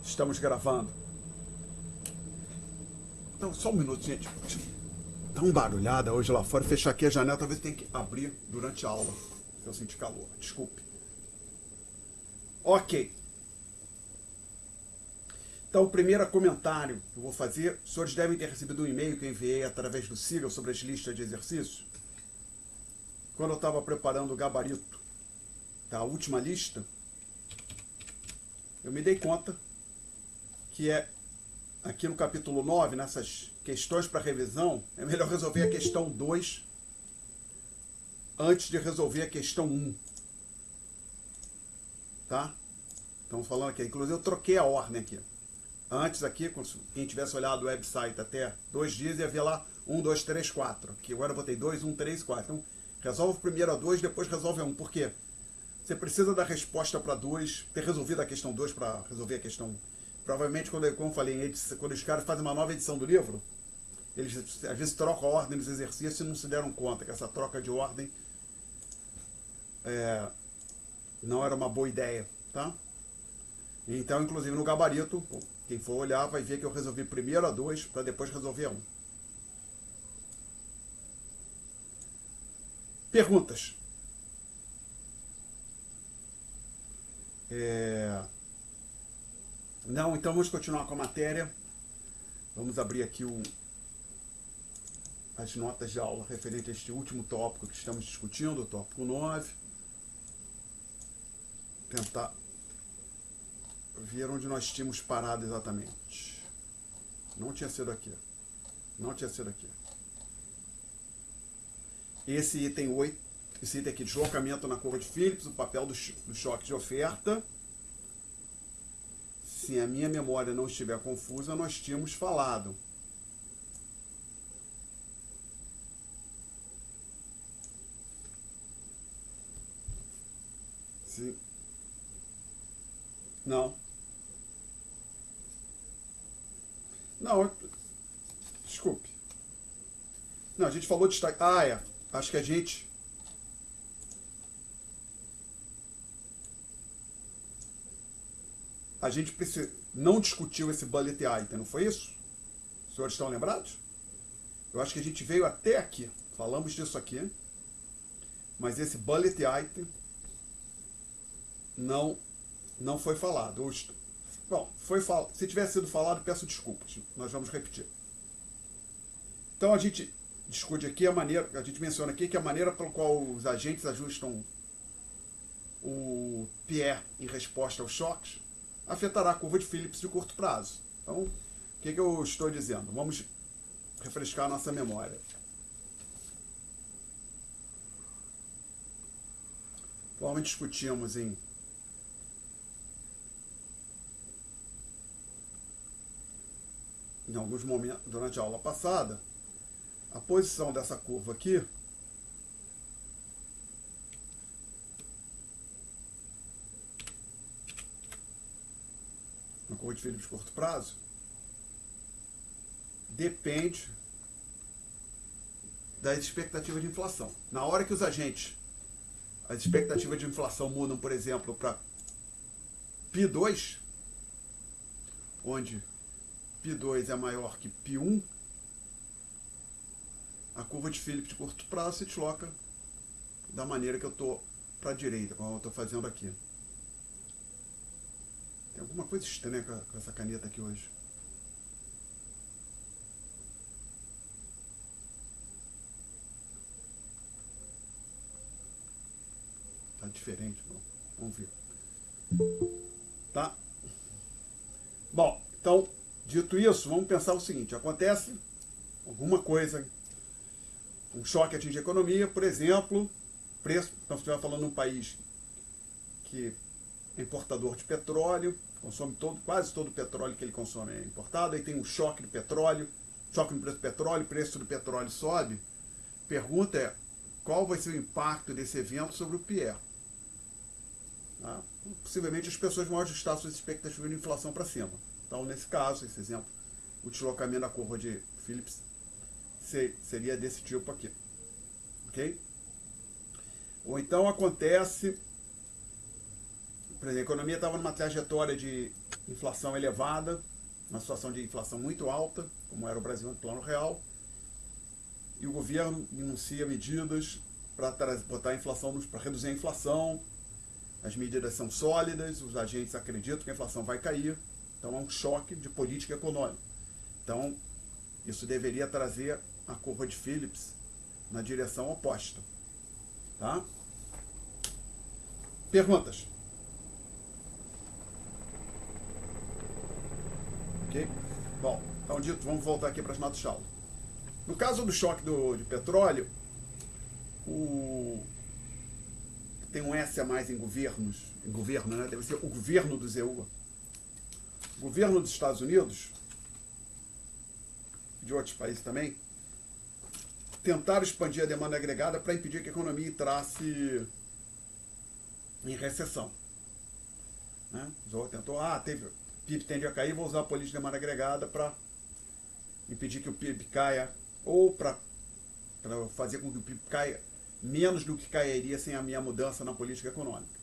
Estamos gravando. Então, só um minuto, gente. Tá uma barulhada hoje lá fora. Fechar aqui a janela, talvez tenha que abrir durante a aula. Se eu sentir calor. Desculpe. Ok. Então, o primeiro comentário que eu vou fazer. Os senhores devem ter recebido um e-mail que eu enviei através do Siga sobre as listas de exercícios. Quando eu estava preparando o gabarito da última lista, eu me dei conta que aqui no capítulo 9, nessas questões para revisão, é melhor resolver a questão 2 antes de resolver a questão 1. Tá? Estamos falando aqui. Inclusive, eu troquei a ordem aqui. Antes aqui, quem tivesse olhado o website até 2 dias, ia ver lá 1, 2, 3, 4. Aqui agora eu botei 2, 1, 3, 4. Então, resolve primeiro a 2, depois resolve a 1. Por quê? Você precisa da resposta para 2, ter resolvido a questão 2 para resolver a questão 1. Provavelmente, como eu falei, quando os caras fazem uma nova edição do livro, eles às vezes trocam a ordem dos exercícios e não se deram conta que essa troca de ordem não era uma boa ideia, tá? Então, inclusive no gabarito, quem for olhar vai ver que eu resolvi primeiro a 2 para depois resolver a 1. Perguntas? Não, então vamos continuar com a matéria. Vamos abrir aqui as notas de aula referente a este último tópico que estamos discutindo, o tópico 9. Tentar ver onde nós tínhamos parado exatamente. Não tinha sido aqui. Não tinha sido aqui. Esse item 8, esse item aqui, deslocamento na curva de Phillips, o papel do choque de oferta. Se a minha memória não estiver confusa, nós tínhamos falado. Sim. Não. Não, desculpe. Não, a gente falou de... acho que a gente... não discutiu esse bullet item, não foi isso? Os senhores estão lembrados? Eu acho que a gente veio até aqui. Falamos disso aqui. Mas esse bullet item não foi falado. Bom, se tivesse sido falado, peço desculpas. Nós vamos repetir. Então a gente discute aqui a gente menciona aqui que a maneira pela qual os agentes ajustam o PR em resposta aos choques afetará a curva de Phillips de curto prazo. Então, o que eu estou dizendo? Vamos refrescar a nossa memória. Conforme discutimos em alguns momentos durante a aula passada, a posição dessa curva aqui na curva de Phillips de curto prazo depende das expectativas de inflação. Na hora que as expectativas de inflação mudam, por exemplo, para P2, onde P2 é maior que P1, a curva de Phillips de curto prazo se desloca da maneira que eu estou para a direita, como eu estou fazendo aqui. Tem alguma coisa estranha com essa caneta aqui hoje. Tá diferente, bom. Vamos ver. Tá? Bom, então, dito isso, vamos pensar o seguinte. Acontece alguma coisa, um choque atinge a economia, por exemplo, preço. Então, se estiver falando de um país que é importador de petróleo, consome quase todo o petróleo que ele consome é importado, aí tem um choque do petróleo, choque no preço do petróleo, o preço do petróleo sobe. Pergunta é, qual vai ser o impacto desse evento sobre o PIE? Tá? Possivelmente as pessoas vão ajustar suas expectativas de inflação para cima. Então, nesse caso, esse exemplo, o deslocamento da curva de Phillips seria desse tipo aqui. Ok? Ou então acontece, por exemplo, a economia estava numa trajetória de inflação elevada, uma situação de inflação muito alta, como era o Brasil no Plano Real, e o governo enuncia medidas para botar a inflação, para reduzir a inflação. As medidas são sólidas, os agentes acreditam que a inflação vai cair, então é um choque de política econômica. Então, isso deveria trazer a curva de Phillips na direção oposta. Tá? Perguntas? Ok? Bom, então dito, vamos voltar aqui para as notas de aula. No caso do choque de petróleo, tem um S a mais em governo, né? Deve ser o governo do ZEU. O governo dos Estados Unidos, de outros países também, tentaram expandir a demanda agregada para impedir que a economia entrasse em recessão. Né? Tentou, o PIB tende a cair, vou usar a política de demanda agregada para impedir que o PIB caia, ou para fazer com que o PIB caia menos do que cairia sem a minha mudança na política econômica.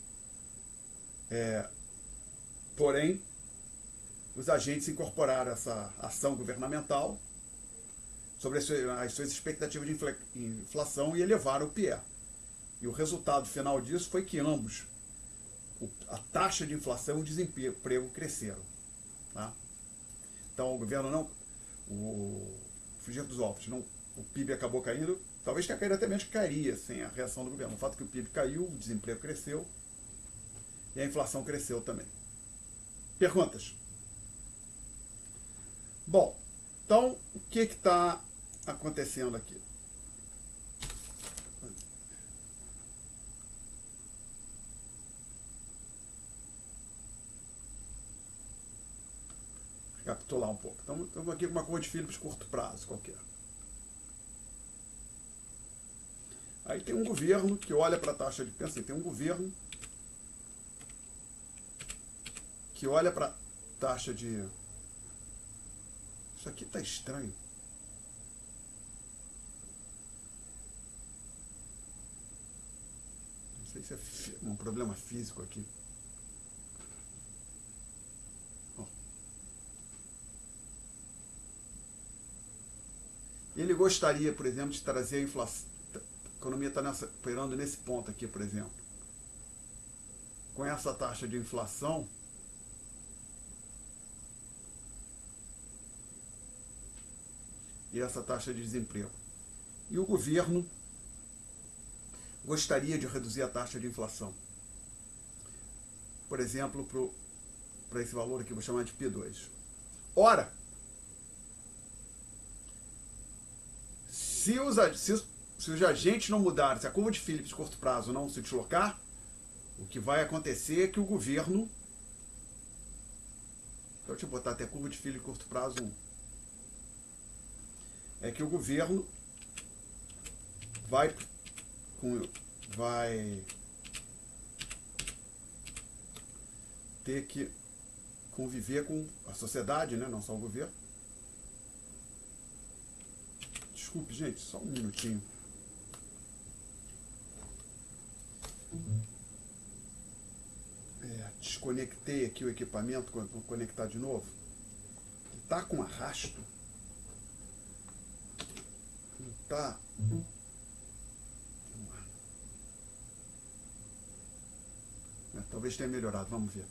Porém, os agentes incorporaram essa ação governamental sobre as suas expectativas de inflação e elevaram o PIE. E o resultado final disso foi que ambos, a taxa de inflação e o desemprego cresceram. Tá? Então o governo não, fugir dos ovos, não, o PIB acabou caindo, talvez tenha caído até menos que cairia sem a reação do governo. O fato é que o PIB caiu, o desemprego cresceu e a inflação cresceu também. Perguntas? Bom, então o que está acontecendo aqui? Recapitular um pouco. Então, estamos aqui com uma curva de Phillips curto prazo qualquer. Aí tem um governo que olha para a taxa de... Pensa assim, tem um governo que olha para a taxa de... Isso aqui está estranho. Não sei se é um problema físico aqui. Ele gostaria, por exemplo, de trazer a inflação. A economia está operando nesse ponto aqui, por exemplo. Com essa taxa de inflação, e essa taxa de desemprego. E o governo gostaria de reduzir a taxa de inflação. Por exemplo, para esse valor aqui, vou chamar de P2. Ora, se os agentes não mudarem, se a curva de Phillips de curto prazo não se deslocar, o que vai acontecer é que o governo... Então, deixa eu botar até a curva de Phillips de curto prazo 1. É que o governo vai ter que conviver com a sociedade, né? Não só o governo. Desculpe, gente, só um minutinho. Desconectei aqui o equipamento, vou conectar de novo. Ele está com arrasto. Não está. Talvez tenha melhorado, vamos ver.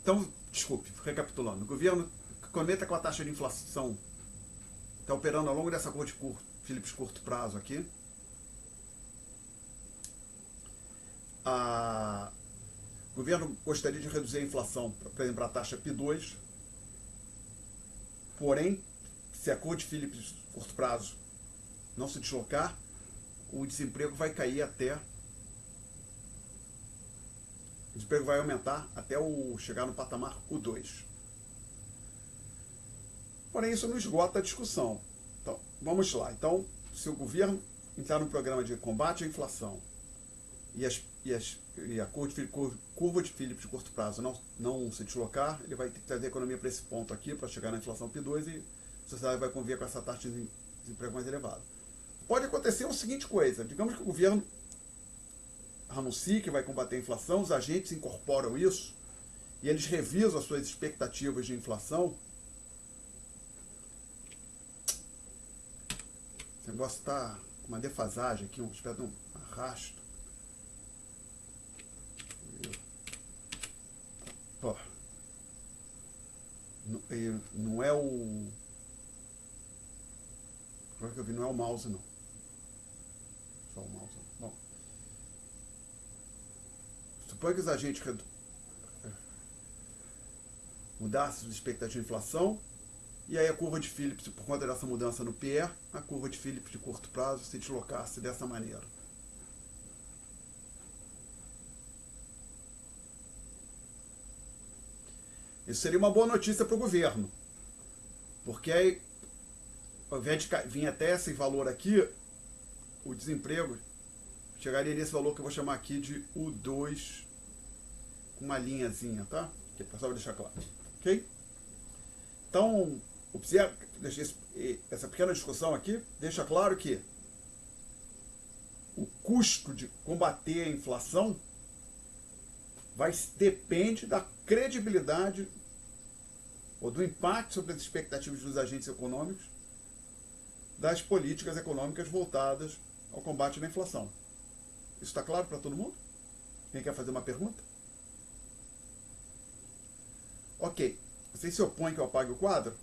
Então, desculpe, recapitulando. O governo conecta com a taxa de inflação, está operando ao longo dessa curva de Phillips curto prazo aqui. O governo gostaria de reduzir a inflação, por exemplo, a taxa P2. Porém, se a curva de Phillips curto prazo não se deslocar, o desemprego vai cair até... O desemprego vai aumentar até chegar no patamar U2. Porém, isso não esgota a discussão. Então, vamos lá. Então, se o governo entrar no programa de combate à inflação e a curva de Phillips de curto prazo não se deslocar, ele vai ter que trazer a economia para esse ponto aqui, para chegar na inflação P2, e a sociedade vai conviver com essa taxa de desemprego mais elevada. Pode acontecer a seguinte coisa: digamos que o governo anuncia que vai combater a inflação, os agentes incorporam isso e eles revisam as suas expectativas de inflação. Esse negócio está com uma defasagem aqui, uma espécie de um arrasto. Pô. Não é o... Agora que eu vi, não é o mouse, não. Só o mouse. Bom. Suponha que os agentes mudassem as expectativas de inflação, e aí a curva de Phillips, por conta dessa mudança no PE, a curva de Phillips de curto prazo se deslocasse dessa maneira. Isso seria uma boa notícia para o governo, porque aí, ao invés de vir até esse valor aqui, o desemprego chegaria nesse valor que eu vou chamar aqui de U2, com uma linhazinha, tá? Que é só para deixar claro, ok? Então, essa pequena discussão aqui deixa claro que o custo de combater a inflação depende da credibilidade ou do impacto sobre as expectativas dos agentes econômicos das políticas econômicas voltadas ao combate à inflação. Isso está claro para todo mundo? Quem quer fazer uma pergunta? Ok. Vocês se opõem que eu apague o quadro?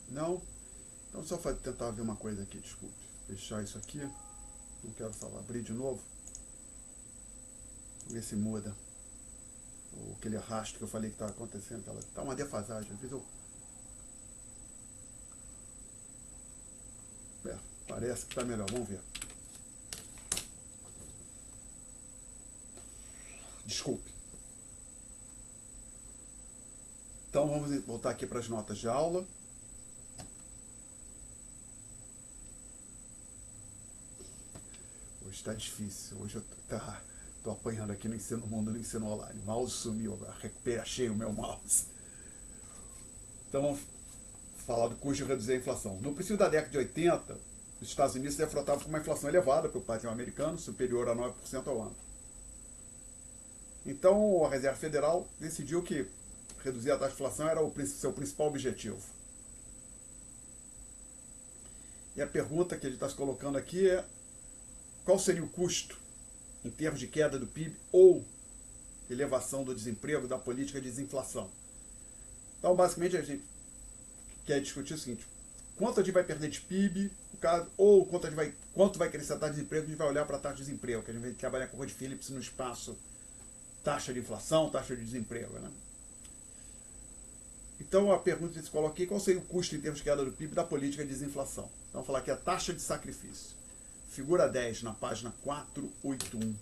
Não? Então só tentar ver uma coisa aqui, desculpe. Fechar isso aqui. Não quero salvar. Abrir de novo. Ver se muda aquele arrasto que eu falei que está acontecendo. Está uma defasagem. Às vezes parece que está melhor. Vamos ver. Desculpe. Então vamos voltar aqui para as notas de aula. Hoje está difícil. Hoje eu estou apanhando aqui no ensino mundo, no ensino online. O mouse sumiu agora. Achei o meu mouse. Então vamos falar do custo de reduzir a inflação. No princípio da década de 80, os Estados Unidos se defrontavam com uma inflação elevada pelo país americano, superior a 9% ao ano. Então a Reserva Federal decidiu que reduzir a taxa de inflação era o seu principal objetivo. E a pergunta que ele está se colocando aqui é: qual seria o custo em termos de queda do PIB ou elevação do desemprego da política de desinflação? Então, basicamente, a gente quer discutir o seguinte: quanto a gente vai perder de PIB, ou quanto vai crescer a taxa de desemprego, a gente vai olhar para a taxa de desemprego, que a gente vai trabalhar com a curva de Phillips no espaço taxa de inflação, taxa de desemprego, né? Então a pergunta que se coloca aqui: qual seria o custo em termos de queda do PIB da política de desinflação? Então vamos falar aqui a taxa de sacrifício. Figura 10, na página 481.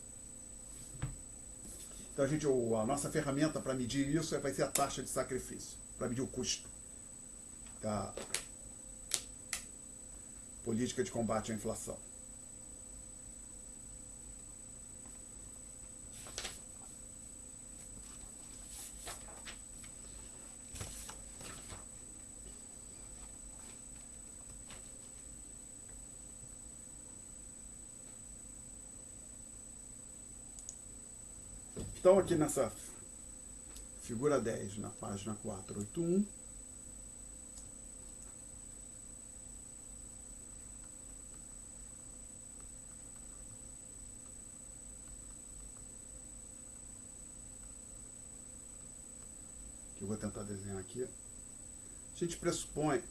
Então a nossa ferramenta para medir isso vai ser a taxa de sacrifício, para medir o custo da política de combate à inflação. Então aqui nessa figura 10, na página 481, que eu vou tentar desenhar aqui, a gente pressupõe,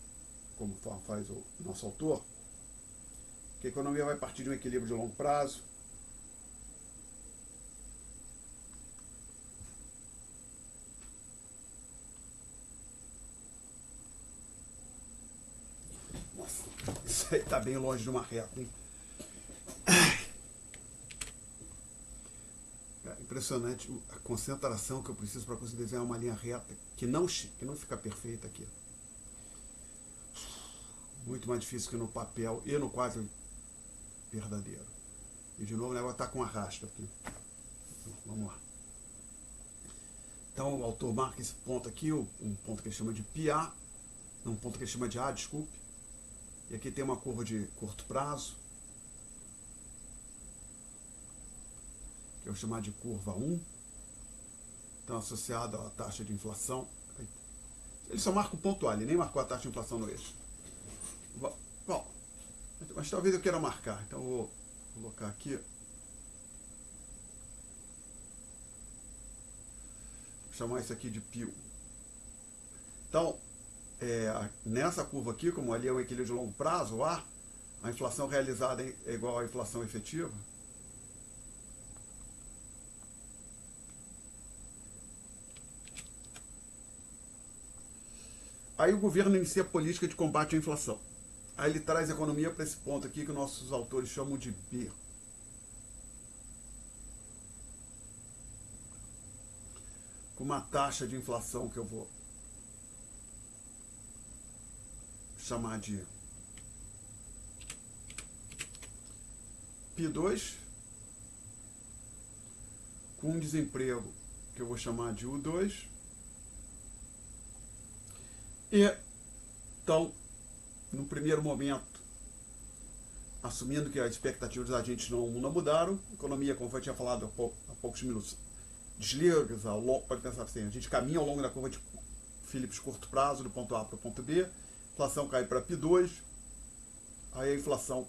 como faz o nosso autor, que a economia vai partir de um equilíbrio de longo prazo, isso aí está bem longe de uma reta, hein? É impressionante a concentração que eu preciso para conseguir desenhar uma linha reta que não fica perfeita aqui. Muito mais difícil que no papel e no quadro verdadeiro. E de novo o negócio está com arrasto aqui. Então, vamos lá. Então o autor marca esse ponto aqui, um ponto que ele chama de PA, um ponto que ele chama de A, desculpe. E aqui tem uma curva de curto prazo. que eu vou chamar de curva 1, então associado à taxa de inflação. Ele só marca o ponto A, ele nem marcou a taxa de inflação no eixo. Bom, mas talvez eu queira marcar, então eu vou colocar aqui. Vou chamar isso aqui de PIO. Então, nessa curva aqui, como ali é um equilíbrio de longo prazo, a inflação realizada é igual à inflação efetiva. Aí o governo inicia a política de combate à inflação. Aí ele traz a economia para esse ponto aqui que nossos autores chamam de B. Com uma taxa de inflação que eu vou chamar de P2, com um desemprego que eu vou chamar de U2, e então, no primeiro momento, assumindo que as expectativas dos agentes não mudaram, a economia, como eu tinha falado há poucos minutos, desliga, pode pensar assim, a gente caminha ao longo da curva de Phillips curto prazo, do ponto A para o ponto B, a inflação cai para P2, aí a inflação,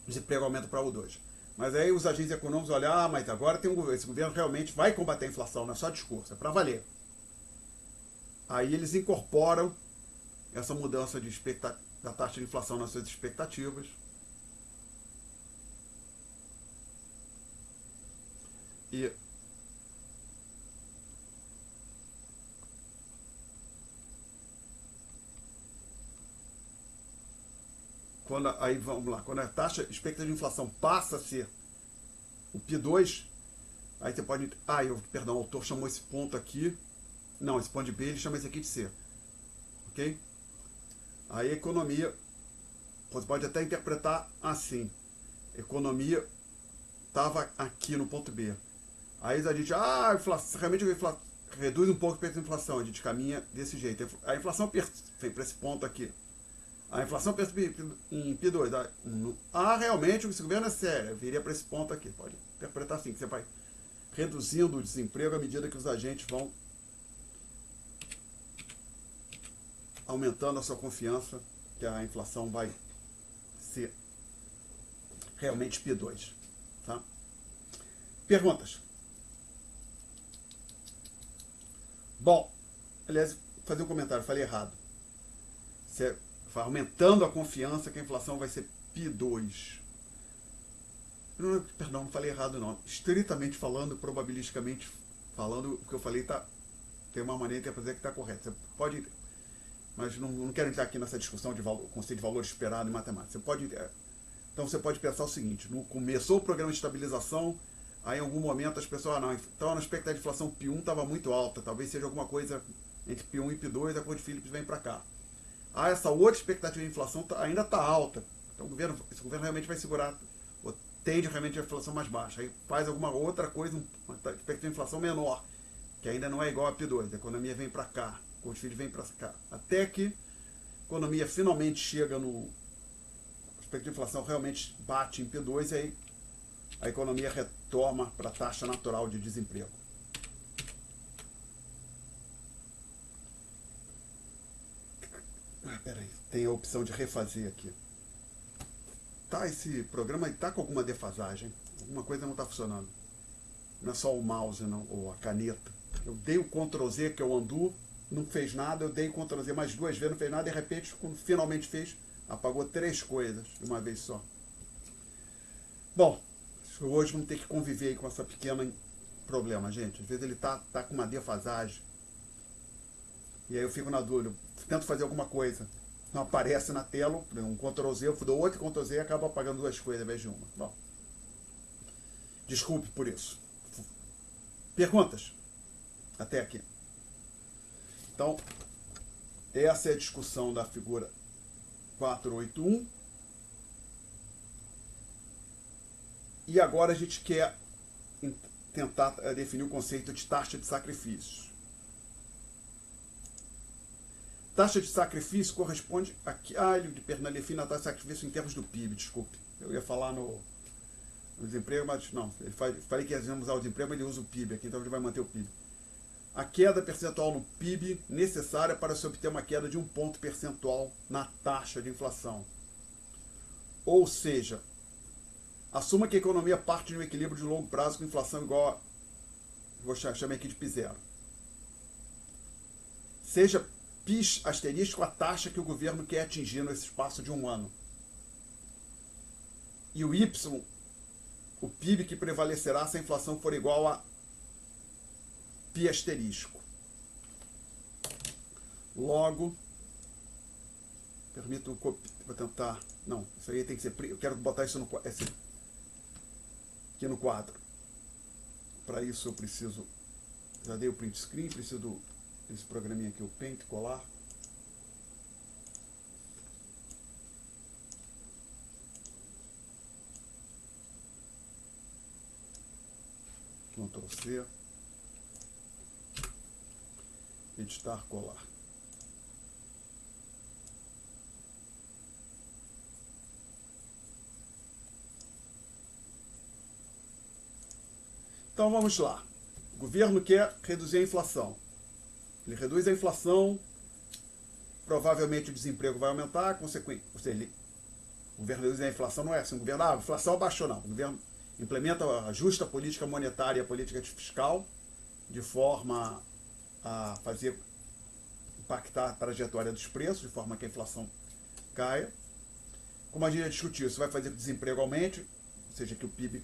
o desemprego aumenta para U2. Mas aí os agentes econômicos olham, mas agora esse governo realmente vai combater a inflação, não é só discurso, é para valer. Aí eles incorporam essa mudança da taxa de inflação nas suas expectativas. E aí vamos lá, quando a taxa expectativa de inflação passa a ser o P2, aí você pode, perdão, o autor chamou esse ponto aqui, não, esse ponto de B ele chama esse aqui de C, ok? Aí a economia, você pode até interpretar assim, a economia estava aqui no ponto B, aí a gente, realmente reduz um pouco a inflação, a gente caminha desse jeito, a inflação vem para esse ponto aqui, a inflação em P2, realmente esse governo é sério, viria para esse ponto aqui, pode interpretar assim, que você vai reduzindo o desemprego à medida que os agentes vão aumentando a sua confiança que a inflação vai ser realmente P2. Tá? Perguntas? Bom, aliás, fazer um comentário, falei errado. Você vai aumentando a confiança que a inflação vai ser P2. Perdão, não falei errado não. Estritamente falando, probabilisticamente falando, o que eu falei tem uma maneira de fazer que está correto. Você pode, mas não quero entrar aqui nessa discussão de conceito de valor esperado em matemática. Então você pode pensar o seguinte, começou o programa de estabilização, aí em algum momento as pessoas, então a expectativa de inflação P1 estava muito alta, talvez seja alguma coisa entre P1 e P2, a curva de Phillips vem para cá. Essa outra expectativa de inflação ainda está alta, então esse governo realmente vai segurar, ou tende realmente a inflação mais baixa, aí faz alguma outra coisa, uma expectativa de inflação menor, que ainda não é igual a P2, a economia vem para cá, a curva de Phillips vem para cá, até que a economia finalmente chega a expectativa de inflação realmente bate em P2 e aí a economia retoma para a taxa natural de desemprego. Peraí, tem a opção de refazer aqui. Esse programa está com alguma defasagem, alguma coisa não está funcionando. Não é só o mouse não, ou a caneta. Eu dei o Ctrl Z que eu ando, não fez nada, eu dei o Ctrl Z mais 2 vezes, não fez nada, e de repente, quando finalmente fez, apagou 3 coisas de uma vez só. Bom, hoje vamos ter que conviver aí com essa pequena problema, gente. Às vezes ele tá com uma defasagem. E aí eu fico na dúvida, tento fazer alguma coisa, não aparece na tela, um Ctrl Z, eu dou outro Ctrl Z e acabo apagando 2 coisas ao invés de uma. Bom, desculpe por isso. Perguntas? Até aqui. Então, essa é a discussão da figura 481. E agora a gente quer tentar definir o conceito de taxa de sacrifícios. Taxa de sacrifício corresponde a... ele de Pernalefina, taxa de sacrifício em termos do PIB, desculpe. Eu ia falar O desemprego, mas não, falei que ia usar o desemprego, mas ele usa o PIB aqui, então ele vai manter o PIB. A queda percentual no PIB necessária para se obter uma queda de 1 ponto percentual na taxa de inflação. Ou seja, assuma que a economia parte de um equilíbrio de longo prazo com inflação igual a, vou chamar aqui de P0. Seja PIS asterisco a taxa que o governo quer atingir nesse espaço de 1 ano. E o Y, o PIB que prevalecerá se a inflação for igual a Pi asterisco. Logo, permito vou tentar, não, isso aí tem que ser, eu quero botar isso no, aqui no quadro. Para isso eu preciso, já dei o print screen, preciso desse programinha aqui, o Paint, colar. Ctrl C. Editar, colar. Então vamos lá. O governo quer reduzir a inflação. Ele reduz a inflação, provavelmente o desemprego vai aumentar, consequente, ou seja, o governo reduz a inflação, não é assim, o governo, a inflação abaixou, não. O governo implementa, ajusta a política monetária e a política fiscal de forma a fazer impactar a trajetória dos preços, de forma que a inflação caia. Como a gente já discutiu, isso vai fazer que o desemprego aumente, ou seja, que o PIB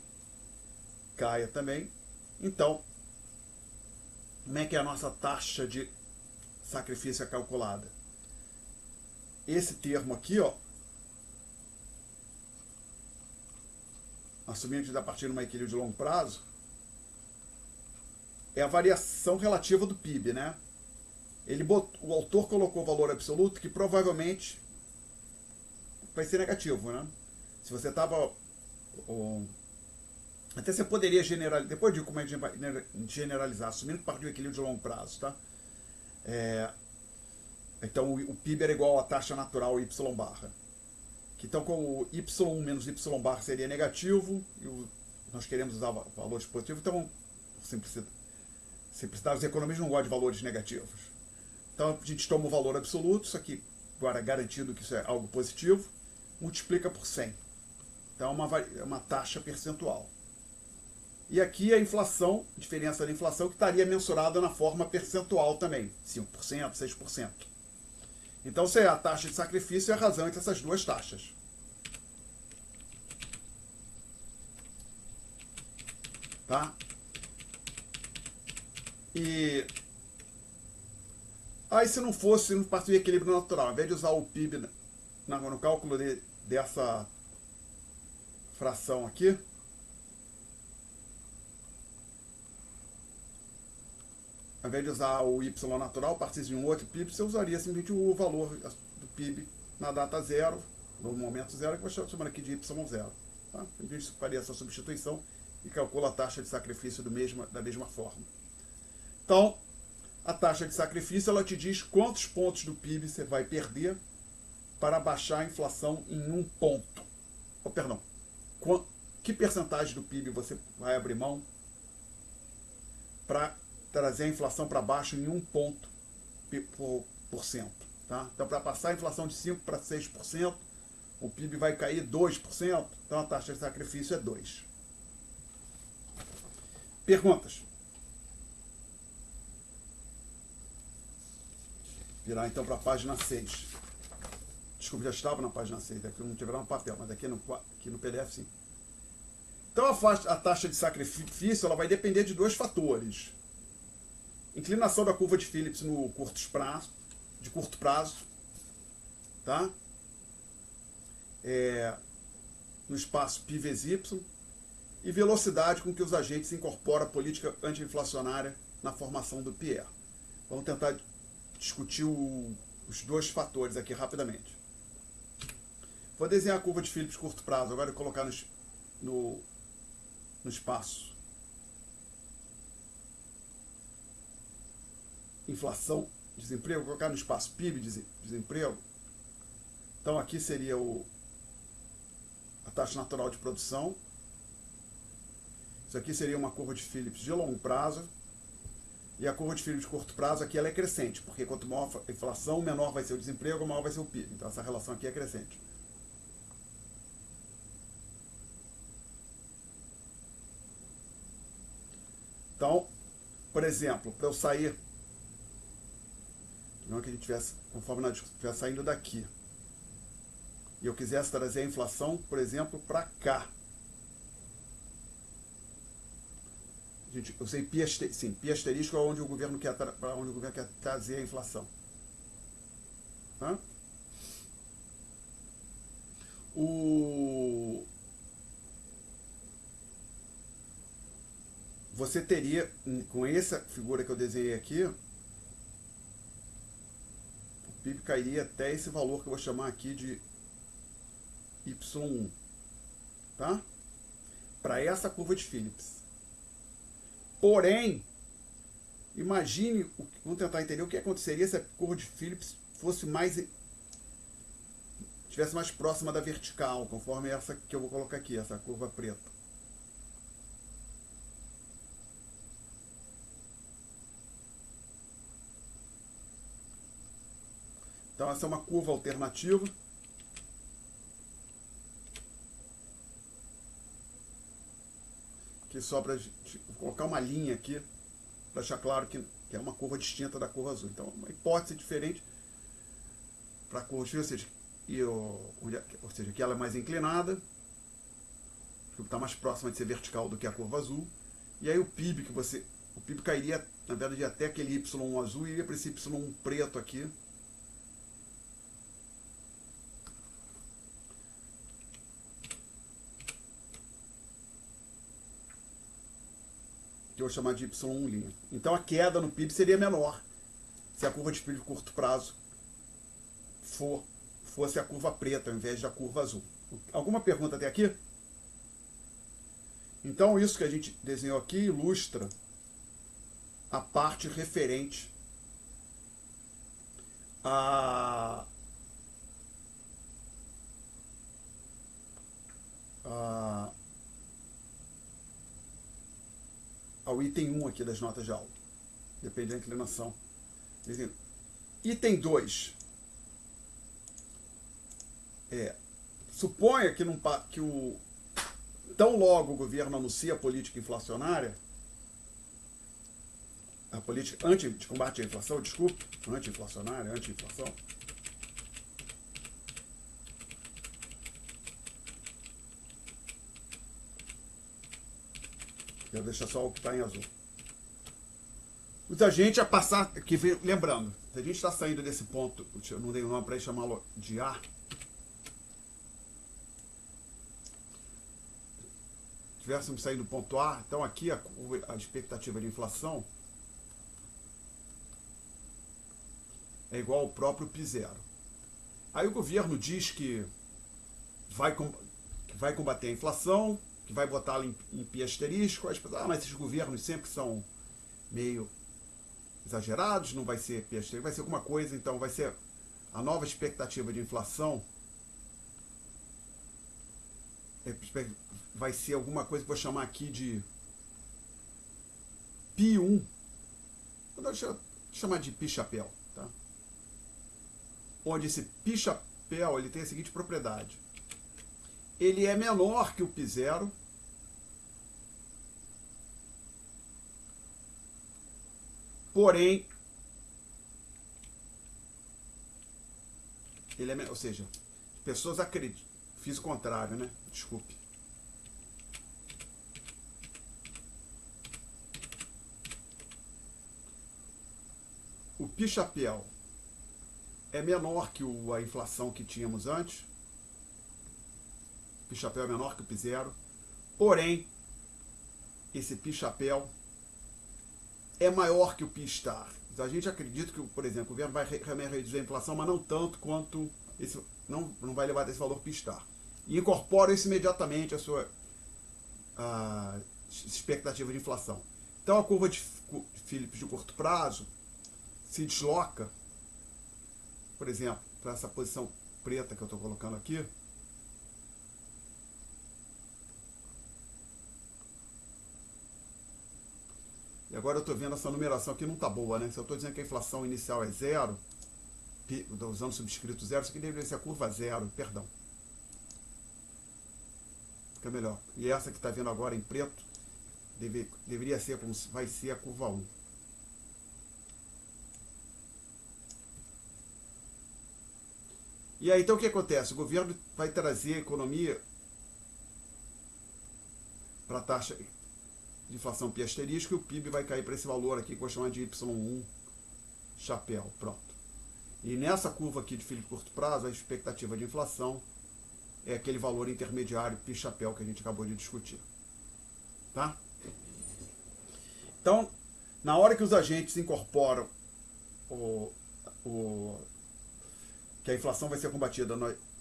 caia também. Então, como é que é a nossa taxa de sacrifício é calculada? Esse termo aqui, ó, assumindo que a partir de uma equilíbrio de longo prazo, é a variação relativa do PIB, né? O autor colocou o valor absoluto que provavelmente vai ser negativo, né? Se você estava... Até você poderia generalizar, depois de como é generalizar, assumindo que partiu do equilíbrio de longo prazo, tá? Então o PIB era igual à taxa natural Y barra. Então como Y1 menos Y barra seria negativo, e nós queremos usar valores positivos, então simplicidade, os economistas não gostam de valores negativos. Então a gente toma o valor absoluto, isso aqui, agora garantido que isso é algo positivo, multiplica por 100. Então é uma taxa percentual. E aqui a inflação, diferença da inflação, que estaria mensurada na forma percentual também, 5%, 6%. Então, se é a taxa de sacrifício, é a razão entre essas duas taxas. Tá? E aí, se não fosse, não parte do equilíbrio natural, ao invés de usar o PIB no cálculo dessa fração aqui, ao invés de usar o Y natural, partisse de um outro PIB, você usaria simplesmente o valor do PIB na data zero, no momento zero, que eu estou chamando aqui de Y0. Tá? A gente faria essa substituição e calcula a taxa de sacrifício da mesma forma. Então, a taxa de sacrifício, ela te diz quantos pontos do PIB você vai perder para baixar a inflação em 1 ponto. Oh, perdão, que percentagem do PIB você vai abrir mão para trazer a inflação para baixo em 1 ponto por cento. Tá? Então, para passar a inflação de 5% para 6%, o PIB vai cair 2%, então a taxa de sacrifício é 2. Perguntas? Virar então para a página 6. Desculpa, já estava na página 6, aqui não tiveram no papel, mas aqui no PDF sim. Então a taxa de sacrifício ela vai depender de 2 fatores. Inclinação da curva de Phillips no de curto prazo, tá? No espaço π vezes y, e velocidade com que os agentes incorporam a política anti-inflacionária na formação do PIE. Vamos tentar discutir os 2 fatores aqui rapidamente. Vou desenhar a curva de Phillips de curto prazo, agora eu vou colocar no espaço inflação, desemprego, vou colocar no espaço PIB, desemprego. Então aqui seria a taxa natural de produção, Isso aqui seria uma curva de Phillips de longo prazo. E a curva de Phillips de curto prazo aqui ela é crescente, porque quanto maior a inflação, menor vai ser o desemprego, maior vai ser o PIB. Então essa relação aqui é crescente. Então, por exemplo, para eu sair, não é que a gente tivesse, conforme nós estivesse saindo daqui, e eu quisesse trazer a inflação, por exemplo, para cá. Gente, eu sei pi asterisco é onde o governo quer trazer a inflação. Hã? Você teria, com essa figura que eu desenhei aqui, o PIB cairia até esse valor que eu vou chamar aqui de Y1, tá? Para essa curva de Phillips. Porém, imagine, vamos tentar entender o que aconteceria se a curva de Phillips fosse estivesse mais próxima da vertical, conforme essa que eu vou colocar aqui, essa curva preta. Então essa é uma curva alternativa. Que só para colocar uma linha aqui, para deixar claro que é uma curva distinta da curva azul. Então, uma hipótese diferente para a curva azul, ou seja, que ela é mais inclinada, está mais próxima de ser vertical do que a curva azul. E aí o PIB o PIB cairia, na verdade, até aquele Y1 azul e iria para esse Y1 preto aqui. Que eu vou chamar de Y1'. Então a queda no PIB seria menor se a curva de PIB de curto prazo fosse a curva preta ao invés da curva azul. Alguma pergunta até aqui? Então isso que a gente desenhou aqui ilustra a parte referente ao item 1 aqui das notas de aula. Depende da inclinação. Item 2. Suponha que tão logo o governo anuncia a política inflacionária, a política de combate à inflação, anti-inflacionária, anti-inflação, eu vou deixar só o que está em azul. Muita gente a passar, lembrando, se a gente está saindo desse ponto, eu não dei o nome para chamá-lo de A, tivéssemos saído do ponto A, então aqui a expectativa de inflação é igual ao próprio P0. Aí o governo diz que vai combater a inflação, que vai botá-la em pi asterisco. As pessoas, mas esses governos sempre são meio exagerados, não vai ser pi asterisco, vai ser alguma coisa, então vai ser a nova expectativa de inflação, vai ser alguma coisa que eu vou chamar aqui de pi1, vou chamar de pi chapéu, tá? Onde esse pi chapéu ele tem a seguinte propriedade: ele é menor que o P0, porém, ou seja, pessoas acreditam, fiz o contrário, né? Desculpe. O pi chapéu é menor que a inflação que tínhamos antes. O pi chapéu é menor que o P0, porém, esse pi chapéu é maior que o pi star. A gente acredita que, por exemplo, o governo vai reduzir a inflação, mas não tanto quanto não vai levar desse valor pi star. E incorpora isso imediatamente a sua expectativa de inflação. Então a curva de Phillips de curto prazo se desloca, por exemplo, para essa posição preta que eu estou colocando aqui, agora eu estou vendo essa numeração aqui não está boa, né? Se eu estou dizendo que a inflação inicial é zero, usando o subscrito zero, isso aqui deveria ser a curva zero, perdão. Fica melhor. E essa que está vendo agora em preto, deveria ser como vai ser a curva 1. E aí, então o que acontece? O governo vai trazer a economia para a taxa de inflação pi asterisco e o PIB vai cair para esse valor aqui que eu vou chamar de Y1 chapéu. Pronto. E nessa curva aqui de Phillips curto prazo, a expectativa de inflação é aquele valor intermediário pi chapéu que a gente acabou de discutir. Tá? Então, na hora que os agentes incorporam que a inflação vai ser combatida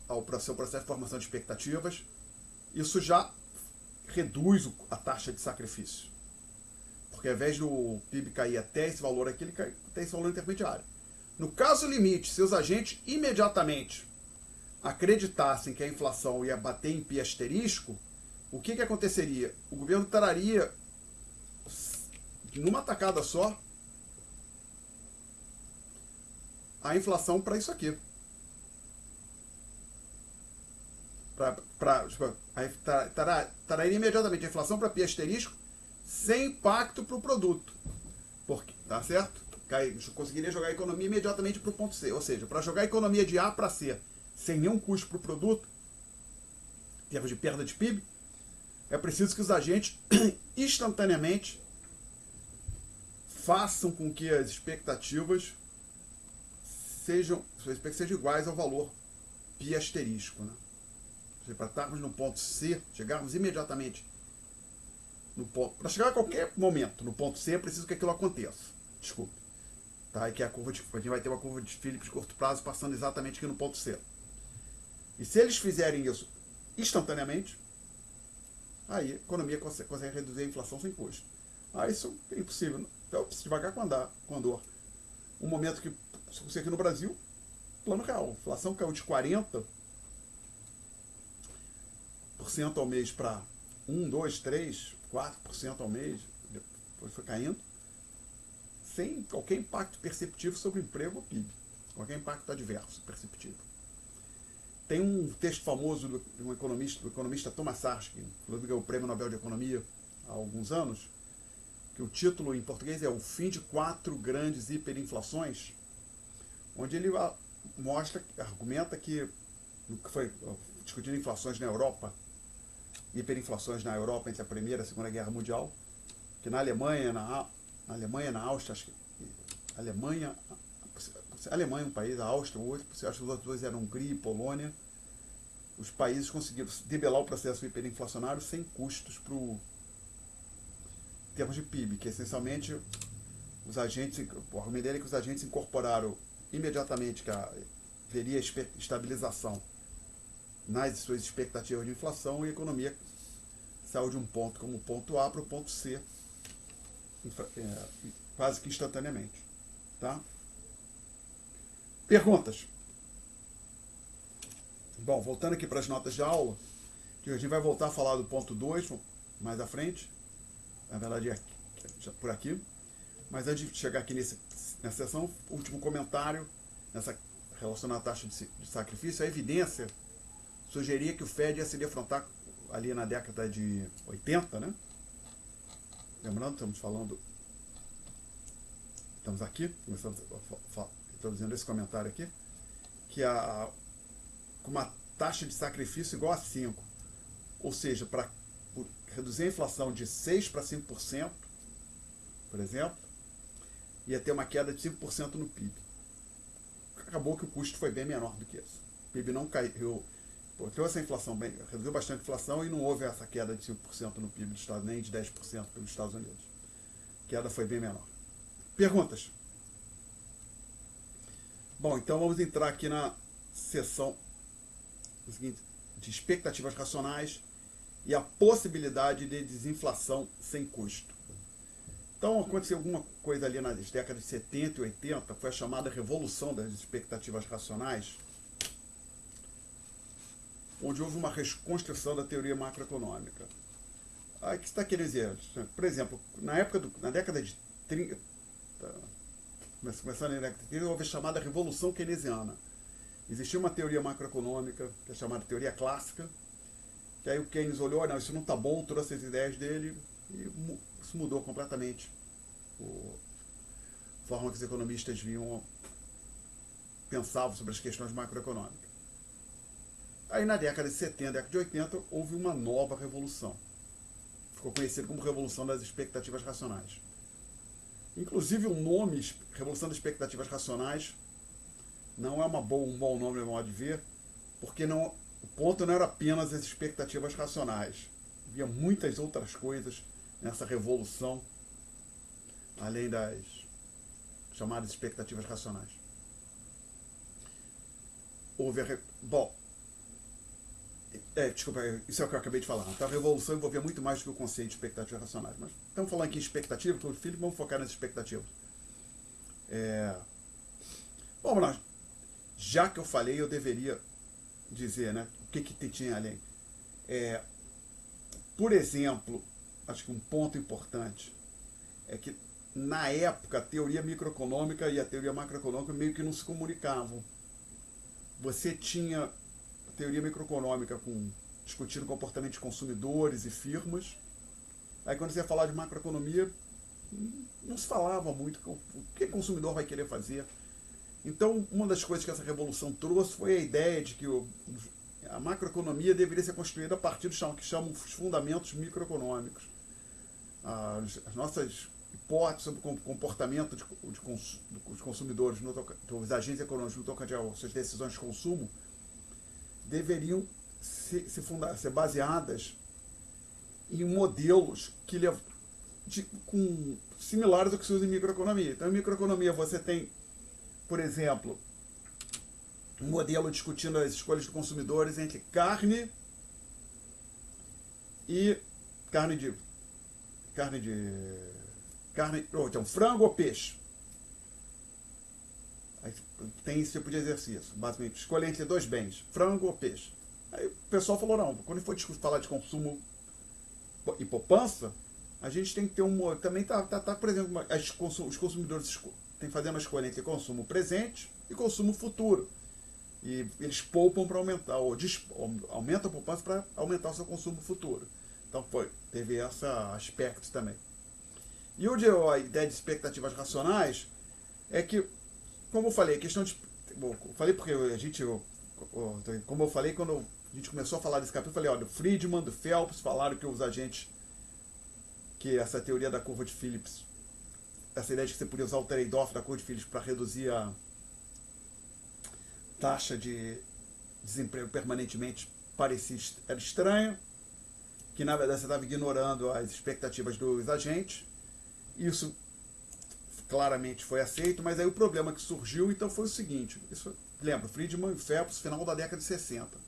ao seu processo de formação de expectativas, isso já reduz a taxa de sacrifício. Porque ao invés do PIB cair até esse valor aqui, ele cai até esse valor intermediário. No caso limite, se os agentes imediatamente acreditassem que a inflação ia bater em pi asterisco, o que aconteceria? O governo traria, numa tacada só, a inflação para isso aqui. Traria imediatamente a inflação para pi asterisco sem impacto para o produto. Porque, tá certo? Conseguiria jogar a economia imediatamente para o ponto C. Ou seja, para jogar a economia de A para C sem nenhum custo para o produto, em termos de perda de PIB, é preciso que os agentes instantaneamente façam com que as expectativas sejam iguais ao valor pi asterisco, né? Para estarmos no ponto C, chegarmos imediatamente no ponto. Para chegar a qualquer momento no ponto C, é preciso que aquilo aconteça. Desculpe. Tá? E que a gente vai ter uma curva de Phillips de curto prazo passando exatamente aqui no ponto C. E se eles fizerem isso instantaneamente, aí a economia consegue reduzir a inflação sem custo. Isso é impossível. Então, devagar com andor. Um momento que, se aqui no Brasil, plano real, a inflação caiu de 40% ao mês para 1, 2, 3, 4% ao mês, depois foi caindo, sem qualquer impacto perceptível sobre o emprego ou PIB, qualquer impacto adverso perceptível. Tem um texto famoso do economista Thomas Sachs, que ganhou o Prêmio Nobel de Economia há alguns anos, que o título em português é O Fim de 4 Grandes Hiperinflações, onde ele argumenta que foi discutindo inflações na Europa, hiperinflações na Europa entre a Primeira e a Segunda Guerra Mundial, que na Alemanha, na Áustria, acho que Alemanha é um país, a Áustria outro, acho que os outros dois eram Hungria e Polônia. Os países conseguiram debelar o processo hiperinflacionário sem custos em termos de PIB, que essencialmente os agentes, o argumento dele é que os agentes incorporaram imediatamente que haveria estabilização nas suas expectativas de inflação e a economia saiu de um ponto como o ponto A para o ponto C quase que instantaneamente. Tá? Perguntas? Bom, voltando aqui para as notas de aula, que a gente vai voltar a falar do ponto 2 mais à frente, na verdade é por aqui, mas antes de chegar aqui nessa sessão, último comentário relacionado à taxa de sacrifício, a evidência sugeria que o Fed ia se defrontar ali na década de 80, né? Lembrando, estamos aqui, introduzindo esse comentário aqui, que com uma taxa de sacrifício igual a 5, ou seja, para reduzir a inflação de 6% para 5%, por exemplo, ia ter uma queda de 5% no PIB. Acabou que o custo foi bem menor do que isso. O PIB não caiu, trouxe essa inflação reduziu bastante a inflação e não houve essa queda de 5% no PIB dos Estados Unidos, nem de 10% pelos Estados Unidos. A queda foi bem menor. Perguntas? Bom, então vamos entrar aqui na seção de expectativas racionais e a possibilidade de desinflação sem custo. Então aconteceu alguma coisa ali nas décadas de 70 e 80, foi a chamada revolução das expectativas racionais, onde houve uma reconstrução da teoria macroeconômica. O que está querendo dizer? Por exemplo, na década de começando na década de 30, houve a chamada Revolução Keynesiana. Existia uma teoria macroeconômica, que é chamada teoria clássica, que aí o Keynes olhou, não, isso não está bom, trouxe as ideias dele, e isso mudou completamente a forma que os economistas pensavam sobre as questões macroeconômicas. Aí na década de 70, década de 80, houve uma nova revolução. Ficou conhecido como Revolução das Expectativas Racionais. Inclusive o nome Revolução das Expectativas Racionais não é um bom nome, no modo de ver, porque o ponto não era apenas as expectativas racionais. Havia muitas outras coisas nessa revolução, além das chamadas expectativas racionais. Desculpa, isso é o que eu acabei de falar. Então a revolução envolvia muito mais do que o conceito de expectativas racionais. Mas estamos falando aqui em expectativa, todo filho, vamos focar nas expectativas. Bom, já que eu falei, eu deveria dizer, né, o que tinha além. Por exemplo, acho que um ponto importante é que, na época, a teoria microeconômica e a teoria macroeconômica meio que não se comunicavam. Você tinha a teoria microeconômica discutindo o comportamento de consumidores e firmas. Aí, quando você ia falar de macroeconomia, não se falava muito o que o consumidor vai querer fazer. Então, uma das coisas que essa revolução trouxe foi a ideia de que a macroeconomia deveria ser construída a partir do que chamam os fundamentos microeconômicos. As nossas hipóteses sobre o comportamento dos consumidores, dos agentes econômicos no tocante às suas decisões de consumo, deveriam ser baseadas em modelos similares ao que se usa em microeconomia. Então, em microeconomia você tem, por exemplo, um modelo discutindo as escolhas dos consumidores entre carne então, frango ou peixe. Aí tem esse tipo de exercício, basicamente, escolha entre dois bens, frango ou peixe. Aí o pessoal falou, não, quando for falar de consumo e poupança, a gente tem que ter também por exemplo, os consumidores têm que fazer uma escolha entre consumo presente e consumo futuro. E eles poupam para aumentar, ou aumentam a poupança para aumentar o seu consumo futuro. Então teve esse aspecto também. E a ideia de expectativas racionais é que, como eu falei, a questão de... eu falei porque como eu falei, quando a gente começou a falar desse capítulo, eu falei, olha, o Friedman, do Phelps, falaram que os agentes, que essa teoria da curva de Phillips, essa ideia de que você podia usar o trade-off da curva de Phillips para reduzir a taxa de desemprego permanentemente, era estranho, que na verdade você estava ignorando as expectativas dos agentes. Isso claramente foi aceito, mas aí o problema que surgiu então foi o seguinte, lembra, Friedman e Phelps, final da década de 60.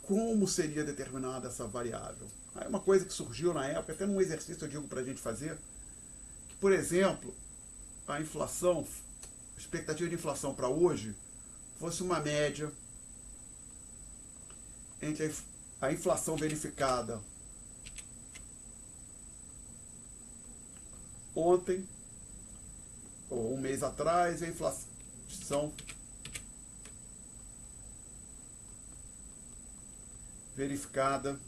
Como seria determinada essa variável? Aí uma coisa que surgiu na época, até num exercício eu digo para a gente fazer, que, por exemplo, a inflação, a expectativa de inflação para hoje fosse uma média entre a inflação verificada ontem, ou um mês atrás, e a inflação verificada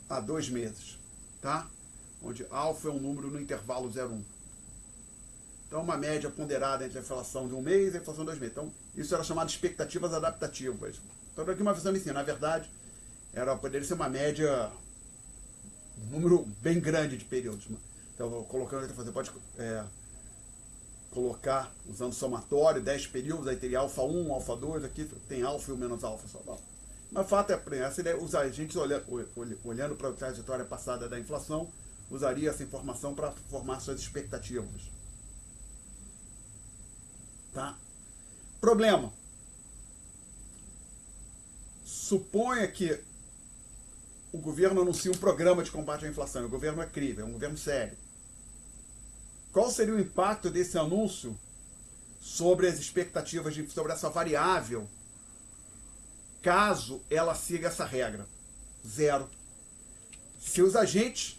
há 2 meses, tá? Onde alfa é um número no intervalo 0,1. Então, uma média ponderada entre a inflação de um mês e a inflação de 2 meses. Então, isso era chamado de expectativas adaptativas. Então, aqui uma visão assim, na verdade, poderia ser uma média, um número bem grande de períodos. Então, colocando, você pode colocar, usando somatório, 10 períodos, aí teria alfa 1, alfa 2, aqui tem alfa e o menos alfa só. Mas o fato é, essa ideia, os agentes olhando para a trajetória passada da inflação, usaria essa informação para formar suas expectativas. Tá? Problema. Suponha que o governo anuncia um programa de combate à inflação. O governo é crível, é um governo sério. Qual seria o impacto desse anúncio sobre as expectativas, sobre essa variável, caso ela siga essa regra? 0. Se os agentes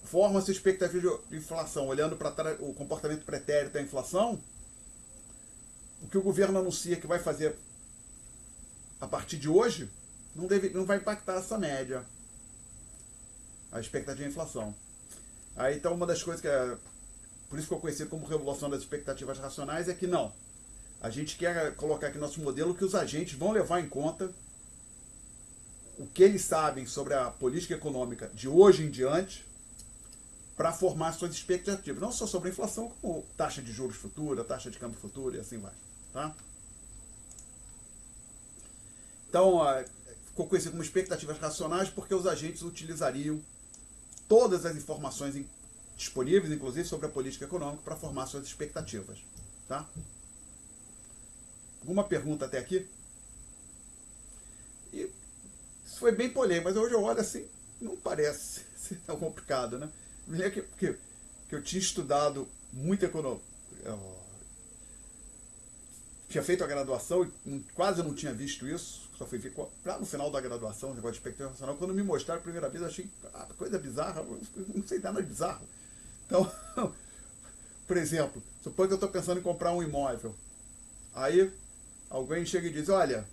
formam essa expectativa de inflação, olhando para o comportamento pretérito da inflação, o que o governo anuncia que vai fazer a partir de hoje não vai impactar essa média, a expectativa de inflação. Aí então uma das coisas por isso que eu conheci como revolução das expectativas racionais, é que não. A gente quer colocar aqui no nosso modelo que os agentes vão levar em conta o que eles sabem sobre a política econômica de hoje em diante para formar suas expectativas. Não só sobre a inflação, como taxa de juros futura, taxa de câmbio futuro e assim vai. Tá? Então, ficou conhecido como expectativas racionais porque os agentes utilizariam todas as informações disponíveis, inclusive sobre a política econômica, para formar suas expectativas. Tá? Alguma pergunta até aqui? E isso foi bem polêmico, mas hoje eu olho assim, não parece ser tão complicado, né? Me lembro que eu tinha estudado muito economia, tinha feito a graduação e quase não tinha visto isso, só fui ver lá no final da graduação, negócio de expectativa racional. Quando me mostraram a primeira vez, eu achei coisa bizarra, não sei nada de bizarro. Então, por exemplo, suponha que eu estou pensando em comprar um imóvel. Aí alguém chega e diz, olha,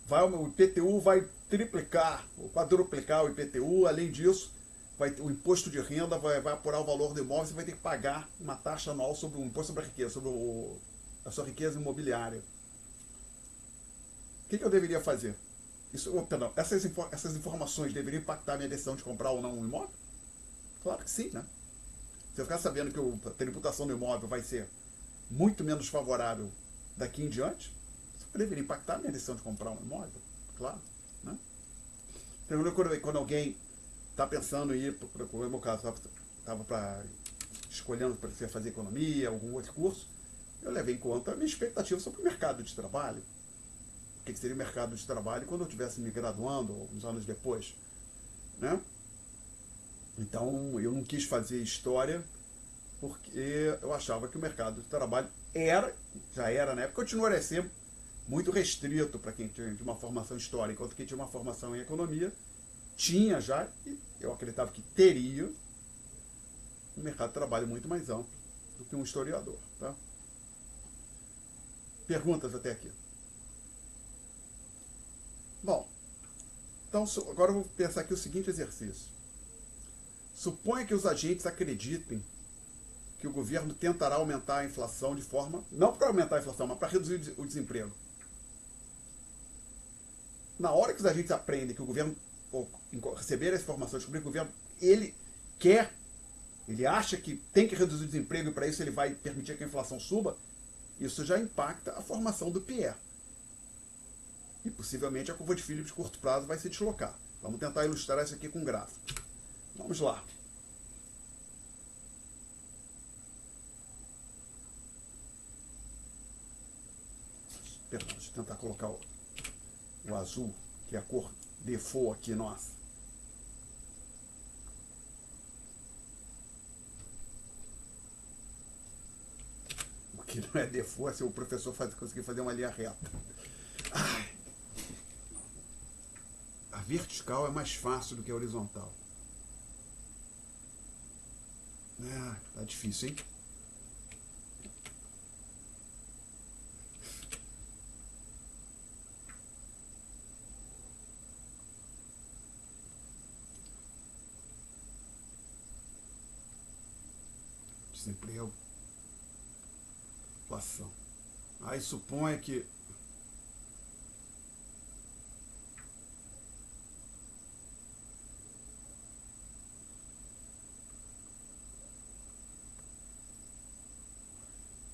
o IPTU vai triplicar, ou quadruplicar o IPTU, além disso, o imposto de renda vai apurar o valor do imóvel, você vai ter que pagar uma taxa anual sobre o imposto sobre a riqueza, sobre a sua riqueza imobiliária. O que eu deveria fazer? Perdão, essas informações deveriam impactar a minha decisão de comprar ou não um imóvel? Claro que sim, né? Se eu ficar sabendo que a tributação do imóvel vai ser muito menos favorável daqui em diante, isso deveria impactar a minha decisão de comprar um imóvel, claro. Né? Então, quando alguém está pensando em ir, no meu caso, estava escolhendo para fazer economia, algum outro curso, eu levei em conta a minha expectativa sobre o mercado de trabalho. O que seria o mercado de trabalho quando eu estivesse me graduando, alguns anos depois. Né? Então, eu não quis fazer história porque eu achava que o mercado de trabalho já era na época, continuaria a ser muito restrito para quem tinha uma formação histórica, enquanto quem tinha uma formação em economia tinha já, e eu acreditava que teria, um mercado de trabalho muito mais amplo do que um historiador. Tá? Perguntas até aqui? Bom, então agora eu vou pensar aqui o seguinte exercício. Suponha que os agentes acreditem que o governo tentará aumentar a inflação de forma, não para aumentar a inflação, mas para reduzir o desemprego. Na hora que os agentes aprendem que o governo, ou receber essa informação, descobrir que o governo, ele acha que tem que reduzir o desemprego e para isso ele vai permitir que a inflação suba, isso já impacta a formação do PIE. E possivelmente a curva de Phillips de curto prazo vai se deslocar. Vamos tentar ilustrar isso aqui com um gráfico. Vamos lá. Perdão, deixa eu tentar colocar o azul, que é a cor default aqui, nossa. O que não é default é se o professor conseguir fazer uma linha reta. A vertical é mais fácil do que a horizontal. Tá difícil, hein? Desemprego, inflação. Aí suponha que